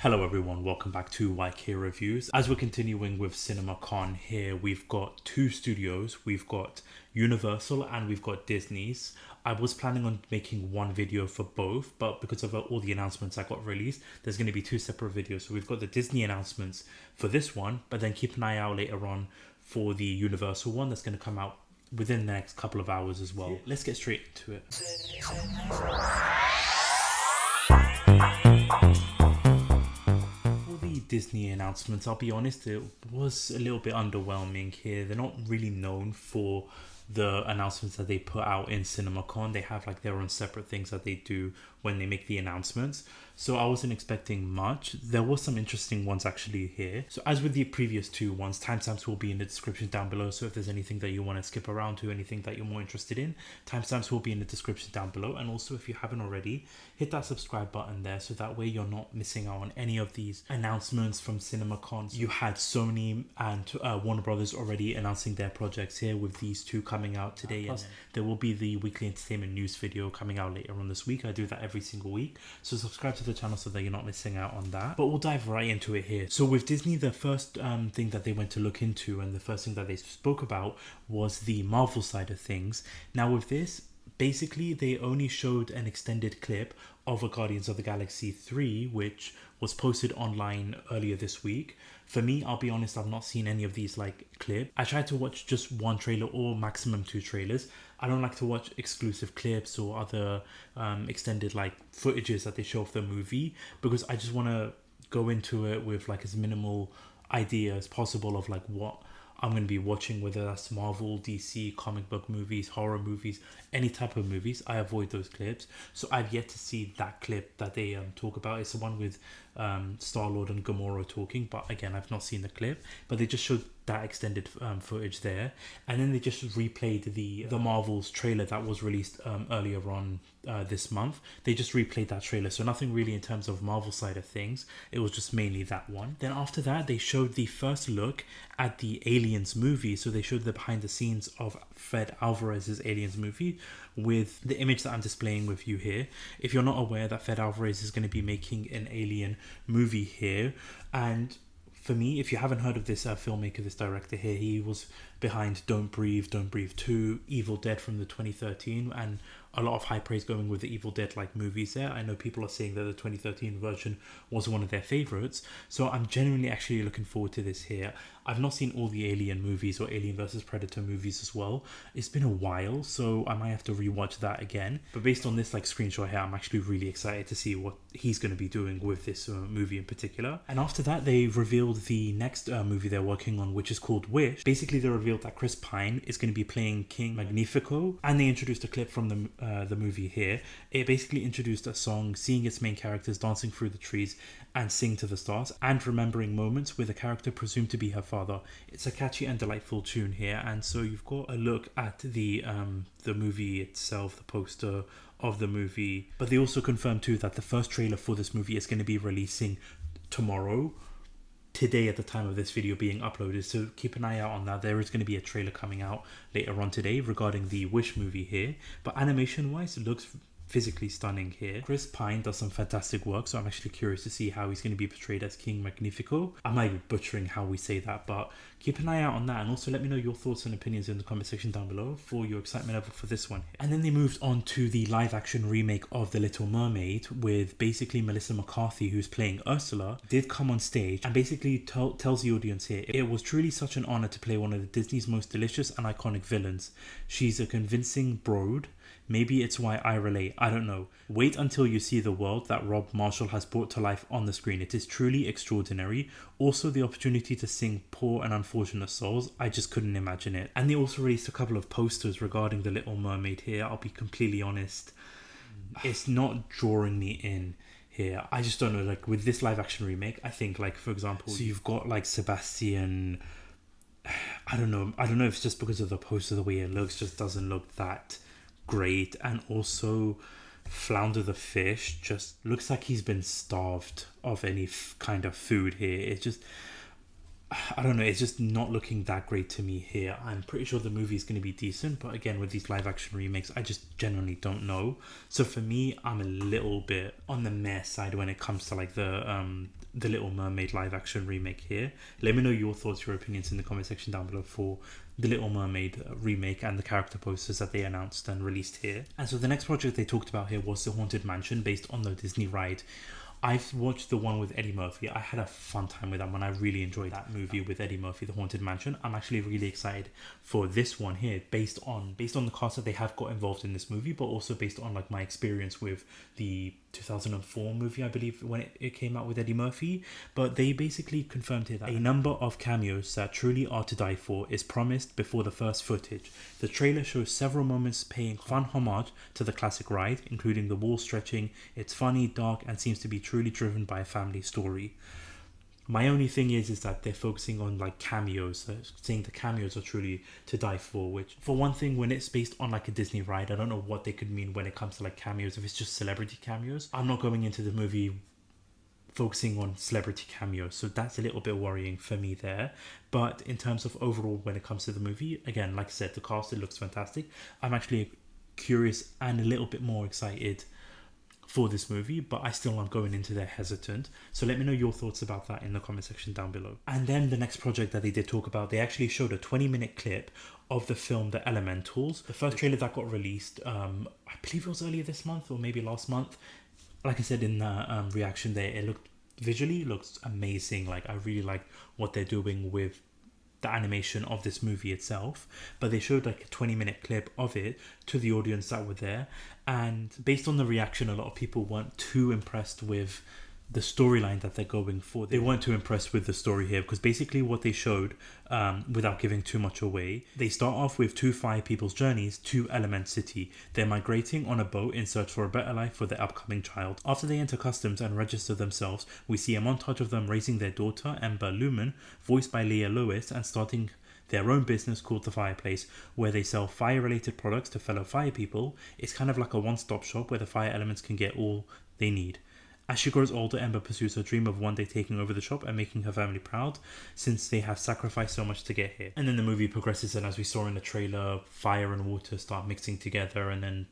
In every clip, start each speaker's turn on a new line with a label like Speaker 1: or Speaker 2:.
Speaker 1: Hello everyone, welcome back to YK Reviews. As we're continuing with CinemaCon here, we've got two studios. We've got Universal and we've got Disney's. I was planning on making one video for both, but because of all the announcements that got released, there's going to be two separate videos. So we've got the Disney announcements for this one, but then keep an eye out later on for the Universal one that's going to come out within the next couple of hours as well. Let's get straight into it. Disney announcements, I'll be honest, it was a little bit underwhelming here. They're not really known for the announcements that they put out in CinemaCon. They have like their own separate things that they do when they make the announcements. So I wasn't expecting much. There was some interesting ones actually here. So as with the previous two ones, timestamps will be in the description down below. So if there's anything that you want to skip around to, anything that you're more interested in, timestamps will be in the description down below. And also if you haven't already, hit that subscribe button there so that way you're not missing out on any of these announcements from CinemaCon. You had Sony and Warner Brothers already announcing their projects here with these two coming out today. Plus, there will be the weekly entertainment news video coming out later on this week. I do that every single week. So subscribe to the channel so that you're not missing out on that. But we'll dive right into it here. So with Disney, the first thing that they went to look into and the first thing that they spoke about was the Marvel side of things. Now with this, basically they only showed an extended clip of a Guardians of the Galaxy 3, which was posted online earlier this week. For me, I'll be honest, I've not seen any of these like clips. I tried to watch just one trailer or maximum two trailers. I don't like to watch exclusive clips or other extended like footages that they show of the movie, because I just want to go into it with like as minimal idea as possible of like what I'm going to be watching, whether that's Marvel, DC, comic book movies, horror movies, any type of movies. I avoid those clips. So I've yet to see that clip that they talk about. It's the one with Star-Lord and Gamora talking, but again, I've not seen the clip. But they just showed that extended footage there, and then they just replayed the Marvels trailer that was released earlier on this month. They just replayed that trailer, so nothing really in terms of Marvel side of things. It was just mainly that one. Then after that, they showed the first look at the Aliens movie. So they showed the behind the scenes of Fred Alvarez's Aliens movie with the image that I'm displaying with you here. If you're not aware that Fred Alvarez is going to be making an Alien movie here, and for me, if you haven't heard of this filmmaker, this director here, he was behind Don't Breathe 2, Evil Dead from the 2013, and a lot of high praise going with the Evil Dead like movies there. I know people are saying that the 2013 version was one of their favorites, so I'm genuinely actually looking forward to this here. I've not seen all the Alien movies or Alien vs Predator movies as well. It's been a while, so I might have to rewatch that again. But based on this like screenshot here, I'm actually really excited to see what he's going to be doing with this movie in particular. And after that, they revealed the next movie they're working on, which is called Wish. Basically, they revealed that Chris Pine is going to be playing King Magnifico, and they introduced a clip from the movie here. It basically introduced a song, seeing its main characters dancing through the trees and sing to the stars, and remembering moments with a character presumed to be her father. It's a catchy and delightful tune here, and so you've got a look at the movie itself, the poster of the movie. But they also confirmed too that the first trailer for this movie is going to be releasing tomorrow, today at the time of this video being uploaded, so keep an eye out on that. There is going to be a trailer coming out later on today regarding the Wish movie here, but animation wise it looks physically stunning here. Chris Pine does some fantastic work, so I'm actually curious to see how he's going to be portrayed as King Magnifico. I might be butchering how we say that, but keep an eye out on that, and also let me know your thoughts and opinions in the comment section down below for your excitement level for this one. And then they moved on to the live action remake of The Little Mermaid, with basically Melissa McCarthy, who's playing Ursula, did come on stage and basically tells the audience here, "It was truly such an honor to play one of the Disney's most delicious and iconic villains. She's a convincing broad. Maybe it's why I relate, I don't know. Wait until you see the world that Rob Marshall has brought to life on the screen. It is truly extraordinary. Also the opportunity to sing Poor and Unfortunate Souls, I just couldn't imagine it." And they also released a couple of posters regarding The Little Mermaid here. I'll be completely honest, it's not drawing me in here. I just don't know, like with this live action remake, I think like for example, so you've got like Sebastian, I don't know if it's just because of the poster, the way it looks just doesn't look that great, and also Flounder the fish just looks like he's been starved of any kind of food here. It just, I don't know, it's just not looking that great to me here. I'm pretty sure the movie is going to be decent, but again, with these live action remakes, I just genuinely don't know. So for me, I'm a little bit on the meh side when it comes to like the the Little Mermaid live action remake here. Let me know your thoughts, your opinions in the comment section down below for the Little Mermaid remake and the character posters that they announced and released here. And so the next project they talked about here was the Haunted Mansion, based on the Disney ride. I've watched the one with Eddie Murphy. I had a fun time with that one. I really enjoyed that movie with Eddie Murphy, The Haunted Mansion. I'm actually really excited for this one here, based on the cast that they have got involved in this movie, but also based on like my experience with the 2004 movie, I believe, when it came out with Eddie Murphy. But they basically confirmed here that a number of cameos that truly are to die for is promised before the first footage. The trailer shows several moments paying fun homage to the classic ride, including the wall stretching. It's funny, dark, and seems to be truly driven by a family story. My only thing is that they're focusing on like cameos, saying the cameos are truly to die for, which for one thing, when it's based on like a Disney ride, I don't know what they could mean when it comes to like cameos, if it's just celebrity cameos. I'm not going into the movie focusing on celebrity cameos, so that's a little bit worrying for me there. But in terms of overall, when it comes to the movie, again, like I said, the cast, it looks fantastic. I'm actually curious and a little bit more excited for this movie, but I still am going into there hesitant. So let me know your thoughts about that in the comment section down below. And then the next project that they did talk about, they actually showed a 20-minute clip of the film The Elementals. The first trailer that got released, I believe it was earlier this month or maybe last month. Like I said in the reaction there, it looks amazing. Like, I really like what they're doing with the animation of this movie itself. But they showed like a 20-minute clip of it to the audience that were there, and based on the reaction, a lot of people weren't too impressed with the storyline that they're going for. They weren't too impressed with the story here, because basically what they showed, without giving too much away, they start off with two fire people's journeys to Element City. They're migrating on a boat in search for a better life for their upcoming child. After they enter customs and register themselves, we see a montage of them raising their daughter, Ember Lumen, voiced by Leah Lewis, and starting their own business called The Fireplace, where they sell fire-related products to fellow fire people. It's kind of like a one-stop shop where the fire elements can get all they need. As she grows older, Ember pursues her dream of one day taking over the shop and making her family proud, since they have sacrificed so much to get here. And then the movie progresses, and as we saw in the trailer, fire and water start mixing together, and then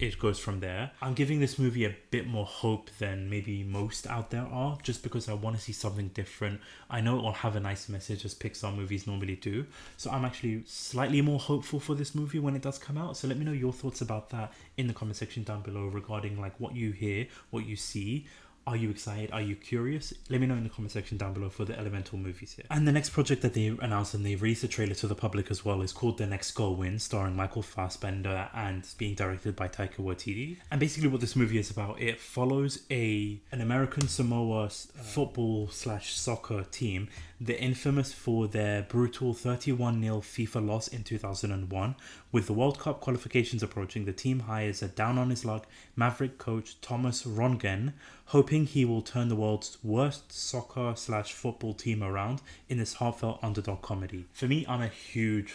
Speaker 1: it goes from there. I'm giving this movie a bit more hope than maybe most out there are, just because I want to see something different. I know it will have a nice message, as Pixar movies normally do, so I'm actually slightly more hopeful for this movie when it does come out. So let me know your thoughts about that in the comment section down below, regarding like what you hear, what you see. Are you excited? Are you curious? Let me know in the comment section down below for the Elemental movies here. And the next project that they announced, and they released a trailer to the public as well, is called The Next Goal, starring Michael Fassbender and being directed by Taika Waititi. And basically what this movie is about, it follows an American Samoa football/soccer team. They're infamous for their brutal 31-0 FIFA loss in 2001. With the World Cup qualifications approaching, the team hires a down-on-his-luck Maverick coach Thomas Rongen, hoping he will turn the world's worst soccer/football team around in this heartfelt underdog comedy. For me, I'm a huge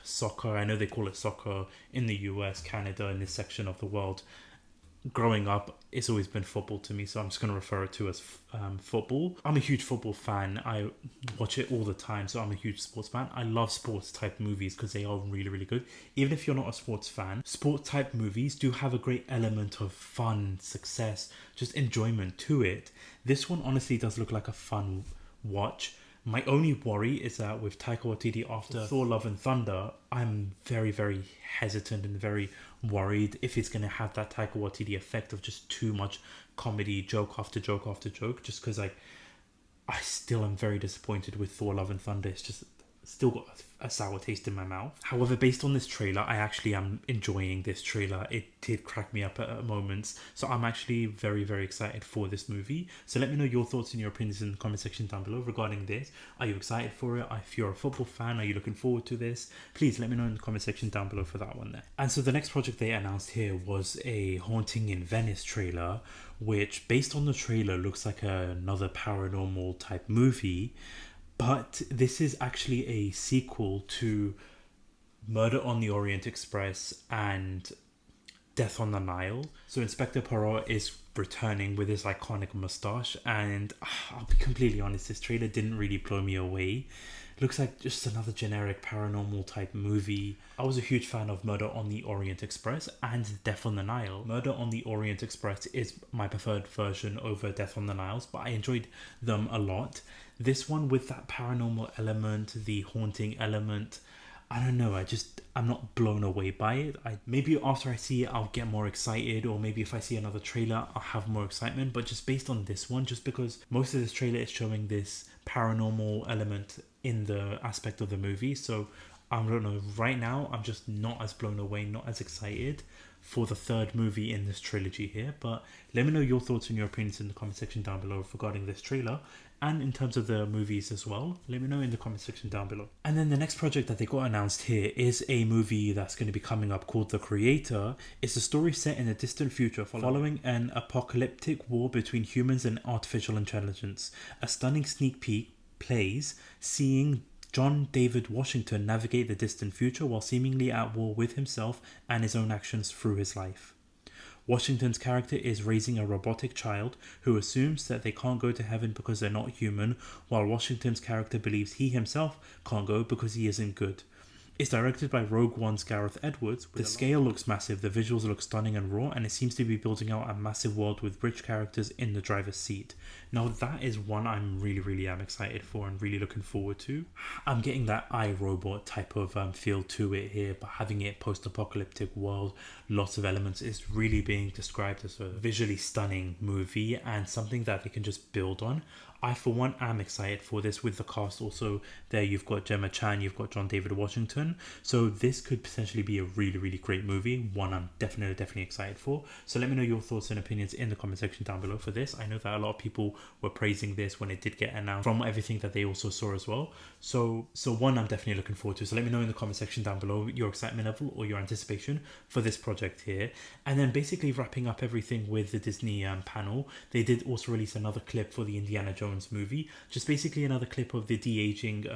Speaker 1: soccer, I know they call it soccer in the US, Canada, in this section of the world. Growing up, it's always been football to me, so I'm just going to refer it to as football. I'm a huge football fan. I watch it all the time, so I'm a huge sports fan. I love sports type movies because they are really, really good. Even if you're not a sports fan, sports type movies do have a great element of fun, success, just enjoyment to it. This one honestly does look like a fun watch. My only worry is that with Taika Waititi after Thor Love and Thunder, I'm very, very hesitant and very worried if it's going to have that Taika Waititi effect of just too much comedy, joke after joke after joke, just because I still am very disappointed with Thor Love and Thunder. It's just still got a sour taste in my mouth. However, based on this trailer, I actually am enjoying this trailer. It did crack me up at moments, so I'm actually very, very excited for this movie. So let me know your thoughts and your opinions in the comment section down below regarding this. Are you excited for it? If you're a football fan, are you looking forward to this? Please let me know in the comment section down below for that one there. And so the next project they announced here was a Haunting in Venice trailer, which based on the trailer looks like another paranormal type movie. But this is actually a sequel to Murder on the Orient Express and Death on the Nile. So Inspector Poirot is returning with his iconic mustache. And I'll be completely honest, this trailer didn't really blow me away. Looks like just another generic paranormal type movie. I was a huge fan of Murder on the Orient Express and Death on the Nile. Murder on the Orient Express is my preferred version over Death on the Niles, but I enjoyed them a lot. This one with that paranormal element, the haunting element, I don't know, I'm not blown away by it. Maybe after I see it, I'll get more excited, or maybe if I see another trailer, I'll have more excitement. But just based on this one, just because most of this trailer is showing this paranormal element in the aspect of the movie, so I don't know, right now I'm just not as blown away, not as excited for the third movie in this trilogy here. But let me know your thoughts and your opinions in the comment section down below regarding this trailer, and in terms of the movies as well. Let me know in the comment section down below. And then the next project that they got announced here is a movie that's going to be coming up called The Creator. It's a story set in a distant future following an apocalyptic war between humans and artificial intelligence. A stunning sneak peek plays seeing John David Washington navigate the distant future while seemingly at war with himself and his own actions through his life. Washington's character is raising a robotic child who assumes that they can't go to heaven because they're not human, while Washington's character believes he himself can't go because he isn't good. It's directed by Rogue One's Gareth Edwards. The scale looks massive, the visuals look stunning and raw, and it seems to be building out a massive world with rich characters in the driver's seat. Now that is one I'm really am excited for and really looking forward to. I'm getting that iRobot type of feel to it here, but having it post-apocalyptic world, lots of elements. It's really being described as a visually stunning movie and something that they can just build on. I, for one, am excited for this with the cast. Also, there you've got Gemma Chan, you've got John David Washington. So this could potentially be a really great movie. One I'm definitely excited for. So let me know your thoughts and opinions in the comment section down below for this. I know that a lot of people were praising this when it did get announced from everything that they also saw as well. So one I'm definitely looking forward to. So let me know in the comment section down below your excitement level or your anticipation for this project here. And then basically wrapping up everything with the Disney panel, they did also release another clip for the Indiana Jones movie, just basically another clip of the de-aging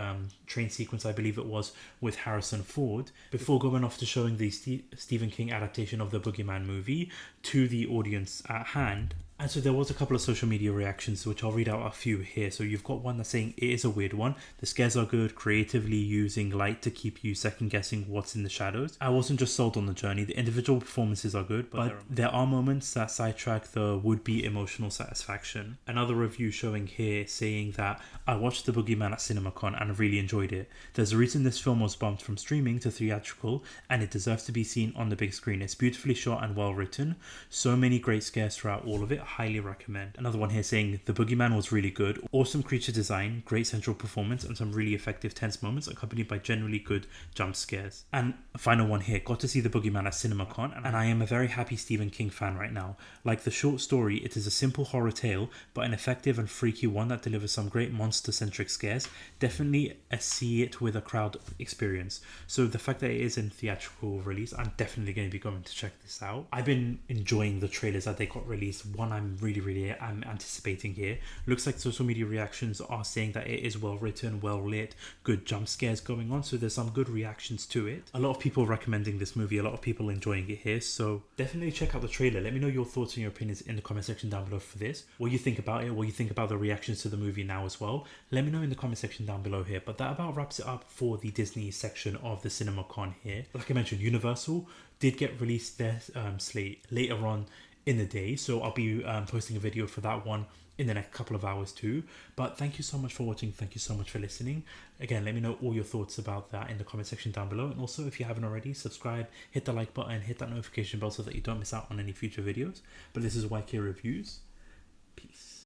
Speaker 1: train sequence, I believe it was, with Harrison Ford, before going off to showing the Stephen King adaptation of the Bogeyman movie to the audience at hand. And so there was a couple of social media reactions, which I'll read out a few here. So you've got one that's saying it is a weird one. The scares are good, creatively using light to keep you second guessing what's in the shadows. I wasn't just sold on the journey. The individual performances are good, but there are moments that sidetrack the would-be emotional satisfaction. Another review showing here saying that I watched The Boogeyman at CinemaCon and I really enjoyed it. There's a reason this film was bumped from streaming to theatrical, and it deserves to be seen on the big screen. It's beautifully shot and well written. So many great scares throughout all of it. Highly recommend. Another one here saying The Boogeyman was really good. Awesome creature design, great central performance, and some really effective tense moments accompanied by generally good jump scares. And a final one here, got to see The Boogeyman at CinemaCon, and I am a very happy Stephen King fan right now. Like the short story, it is a simple horror tale, but an effective and freaky one that delivers some great monster-centric scares. Definitely a see it with a crowd experience. So the fact that it is in theatrical release, I'm definitely going to be going to check this out. I've been enjoying the trailers that they got released. One I'm really anticipating here. Looks like social media reactions are saying that it is well written, well lit, good jump scares going on, so there's some good reactions to it. A lot of people recommending this movie, a lot of people enjoying it here, so definitely check out the trailer. Let me know your thoughts and your opinions in the comment section down below for this. What you think about it, what you think about the reactions to the movie now as well. Let me know in the comment section down below here. But that about wraps it up for the Disney section of the CinemaCon here. Like I mentioned, Universal did get released their slate later on in the day, so I'll be posting a video for that one in the next couple of hours too. But thank you so much for watching, thank you so much for listening. Again, let me know all your thoughts about that in the comment section down below, and also if you haven't already, subscribe, hit the like button, hit that notification bell so that you don't miss out on any future videos. But this is YK Reviews. Peace.